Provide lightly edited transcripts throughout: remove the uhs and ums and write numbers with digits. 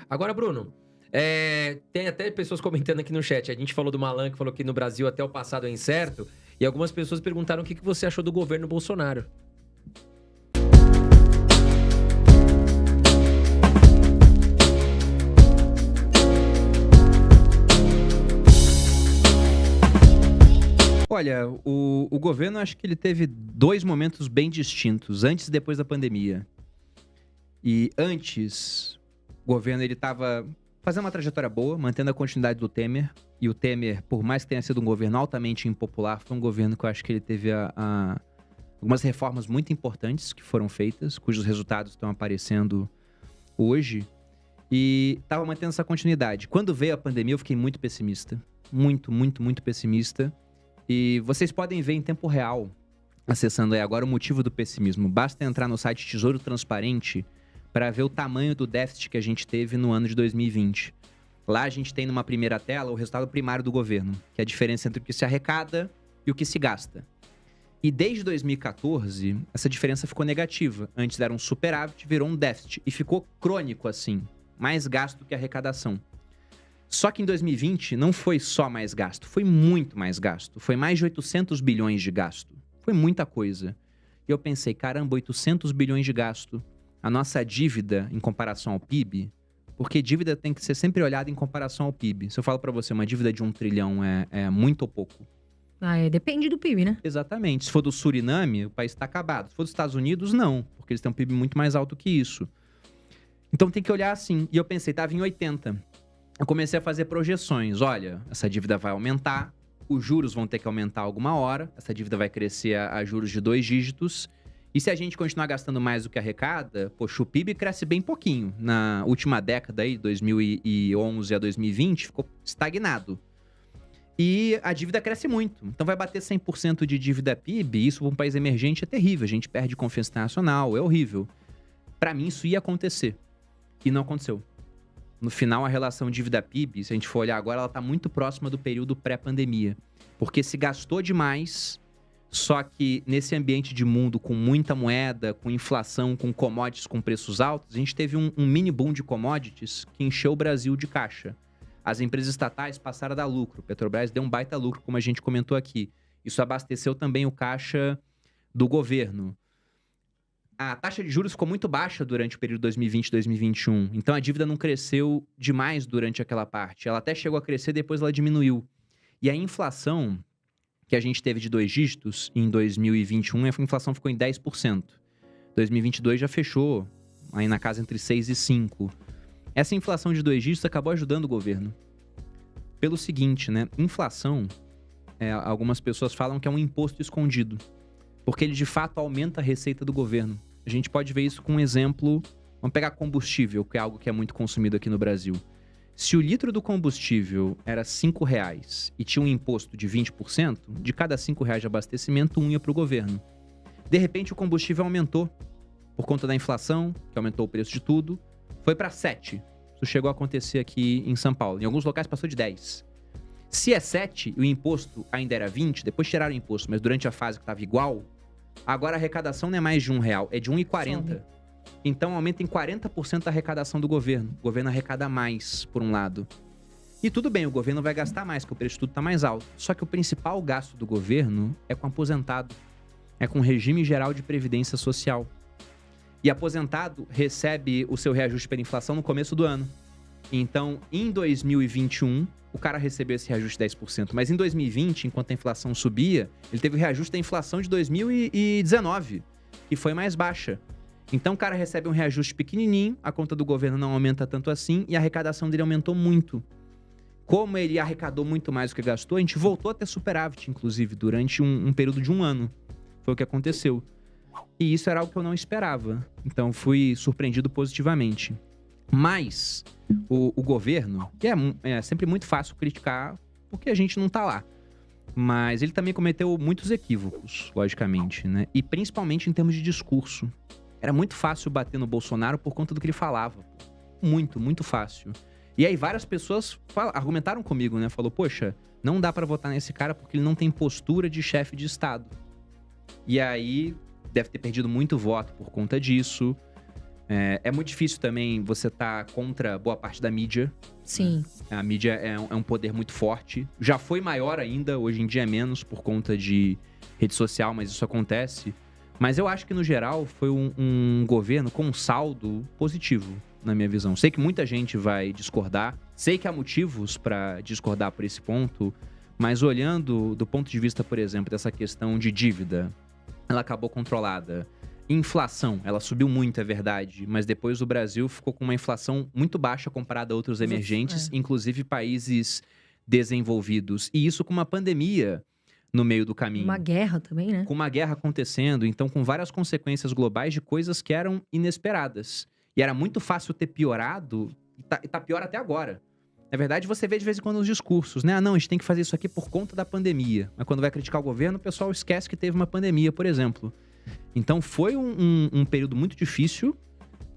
Agora, Bruno, tem até pessoas comentando aqui no chat. A gente falou do Malan, que falou que no Brasil até o passado é incerto. E algumas pessoas perguntaram o que você achou do governo Bolsonaro. Olha, o governo, acho que ele teve 2 momentos bem distintos, antes e depois da pandemia. E antes, o governo ele estava fazendo uma trajetória boa, mantendo a continuidade do Temer. E o Temer, por mais que tenha sido um governo altamente impopular, foi um governo que eu acho que ele teve algumas reformas muito importantes que foram feitas, cujos resultados estão aparecendo hoje. E estava mantendo essa continuidade. Quando veio a pandemia, eu fiquei muito pessimista. Muito, muito, muito pessimista. E vocês podem ver em tempo real, acessando aí agora, o motivo do pessimismo. Basta entrar no site Tesouro Transparente para ver o tamanho do déficit que a gente teve no ano de 2020. Lá a gente tem numa primeira tela o resultado primário do governo, que é a diferença entre o que se arrecada e o que se gasta. E desde 2014, essa diferença ficou negativa. Antes era um superávit, virou um déficit. E ficou crônico assim, mais gasto que arrecadação. Só que em 2020 não foi só mais gasto, foi muito mais gasto. Foi mais de 800 bilhões de gasto. Foi muita coisa. E eu pensei, caramba, 800 bilhões de gasto. A nossa dívida em comparação ao PIB, porque dívida tem que ser sempre olhada em comparação ao PIB. Se eu falo pra você, uma dívida de 1 trilhão é muito ou pouco? Depende do PIB, né? Exatamente. Se for do Suriname, o país tá acabado. Se for dos Estados Unidos, não, porque eles têm um PIB muito mais alto que isso. Então tem que olhar assim. E eu pensei, tava em 80. Eu comecei a fazer projeções. Olha, essa dívida vai aumentar, os juros vão ter que aumentar alguma hora, essa dívida vai crescer a juros de 2 dígitos. E se a gente continuar gastando mais do que arrecada, poxa, o PIB cresce bem pouquinho. Na última década aí, 2011 a 2020, ficou estagnado. E a dívida cresce muito. Então vai bater 100% de dívida PIB, isso para um país emergente é terrível. A gente perde confiança internacional, é horrível. Para mim isso ia acontecer. E não aconteceu. No final, a relação dívida-PIB, se a gente for olhar agora, ela está muito próxima do período pré-pandemia. Porque se gastou demais, só que nesse ambiente de mundo com muita moeda, com inflação, com commodities com preços altos, a gente teve um mini boom de commodities que encheu o Brasil de caixa. As empresas estatais passaram a dar lucro. Petrobras deu um baita lucro, como a gente comentou aqui. Isso abasteceu também o caixa do governo. A taxa de juros ficou muito baixa durante o período 2020 e 2021. Então, a dívida não cresceu demais durante aquela parte. Ela até chegou a crescer, depois ela diminuiu. E a inflação que a gente teve de 2 dígitos em 2021, a inflação ficou em 10%. 2022 já fechou aí na casa entre 6 e 5. Essa inflação de 2 dígitos acabou ajudando o governo. Pelo seguinte, né? Inflação, algumas pessoas falam que é um imposto escondido. Porque ele, de fato, aumenta a receita do governo. A gente pode ver isso com um exemplo. Vamos pegar combustível, que é algo que é muito consumido aqui no Brasil. Se o litro do combustível era R$5 e tinha um imposto de 20%, de cada R$5 de abastecimento, 1 ia para o governo. De repente, o combustível aumentou por conta da inflação, que aumentou o preço de tudo. Foi para 7. Isso chegou a acontecer aqui em São Paulo. Em alguns locais passou de 10. Se é 7 e o imposto ainda era 20, depois tiraram o imposto, mas durante a fase que estava igual, agora a arrecadação não é mais de R$1, é de R$1,40. Então aumenta em 40% a arrecadação do governo. O governo arrecada mais, por um lado. E tudo bem, o governo vai gastar mais, porque o preço de tudo está mais alto. Só que o principal gasto do governo é com aposentado. É com o regime geral de previdência social. E aposentado recebe o seu reajuste pela inflação no começo do ano. Então, em 2021, o cara recebeu esse reajuste de 10%. Mas em 2020, enquanto a inflação subia, ele teve o reajuste da inflação de 2019, que foi mais baixa. Então, o cara recebe um reajuste pequenininho, a conta do governo não aumenta tanto assim, e a arrecadação dele aumentou muito. Como ele arrecadou muito mais do que gastou, a gente voltou a ter superávit, inclusive, durante um período de 1 ano. Foi o que aconteceu. E isso era algo que eu não esperava. Então, fui surpreendido positivamente. Mas o governo, que é sempre muito fácil criticar porque a gente não tá lá, mas ele também cometeu muitos equívocos, logicamente, né? E principalmente em termos de discurso. Era muito fácil bater no Bolsonaro por conta do que ele falava. Muito, muito fácil. E aí várias pessoas argumentaram comigo, né? Falou, poxa, não dá pra votar nesse cara porque ele não tem postura de chefe de Estado. E aí deve ter perdido muito voto por conta disso. É muito difícil também você estar contra boa parte da mídia. Sim. A mídia é um poder muito forte. Já foi maior ainda, hoje em dia é menos por conta de rede social, mas isso acontece. Mas eu acho que, no geral, foi um governo com um saldo positivo, na minha visão. Sei que muita gente vai discordar, sei que há motivos para discordar por esse ponto, mas olhando do ponto de vista, por exemplo, dessa questão de dívida, ela acabou controlada. Inflação, ela subiu muito, é verdade, mas depois o Brasil ficou com uma inflação muito baixa comparada a outros emergentes, inclusive países desenvolvidos. E isso com uma pandemia no meio do caminho. Uma guerra também, né? Com uma guerra acontecendo, então com várias consequências globais de coisas que eram inesperadas. E era muito fácil ter piorado, e tá pior até agora. Na verdade, você vê de vez em quando os discursos, né? Ah, não, a gente tem que fazer isso aqui por conta da pandemia. Mas quando vai criticar o governo, o pessoal esquece que teve uma pandemia, por exemplo. Então foi um período muito difícil.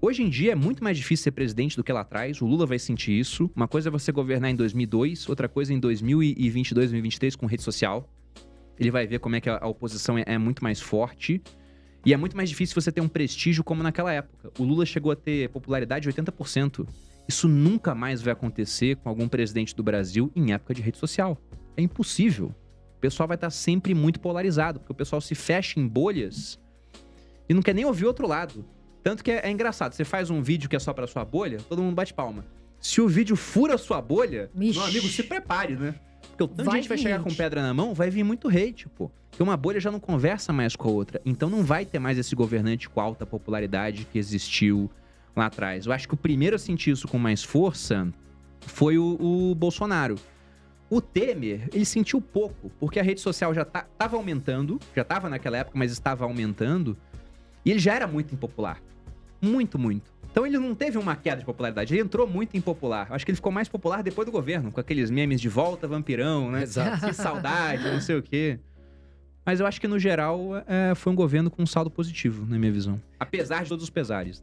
Hoje em dia é muito mais difícil ser presidente do que lá atrás. O Lula vai sentir isso. Uma coisa é você governar em 2002, outra coisa em 2022, 2023 com rede social. Ele vai ver como é que a oposição é muito mais forte. E é muito mais difícil você ter um prestígio como naquela época. O Lula chegou a ter popularidade de 80%. Isso nunca mais vai acontecer com algum presidente do Brasil em época de rede social. É impossível. O pessoal vai estar sempre muito polarizado, porque o pessoal se fecha em bolhas e não quer nem ouvir o outro lado. Tanto que é engraçado, você faz um vídeo que é só pra sua bolha, todo mundo bate palma. Se o vídeo fura a sua bolha, meu amigo, se prepare, né? Porque o tanto de gente vai chegar com pedra na mão, vai vir muito hate, pô. Porque uma bolha já não conversa mais com a outra. Então não vai ter mais esse governante com alta popularidade que existiu lá atrás. Eu acho que o primeiro a sentir isso com mais força foi o Bolsonaro. O Temer, ele sentiu pouco, porque a rede social já estava aumentando, já estava naquela época, mas estava aumentando, e ele já era muito impopular. Muito, muito. Então ele não teve uma queda de popularidade, ele entrou muito impopular. Acho que ele ficou mais popular depois do governo, com aqueles memes de volta vampirão, né? Exato. Que saudade, não sei o quê. Mas eu acho que, no geral, foi um governo com um saldo positivo, na minha visão. Apesar de todos os pesares.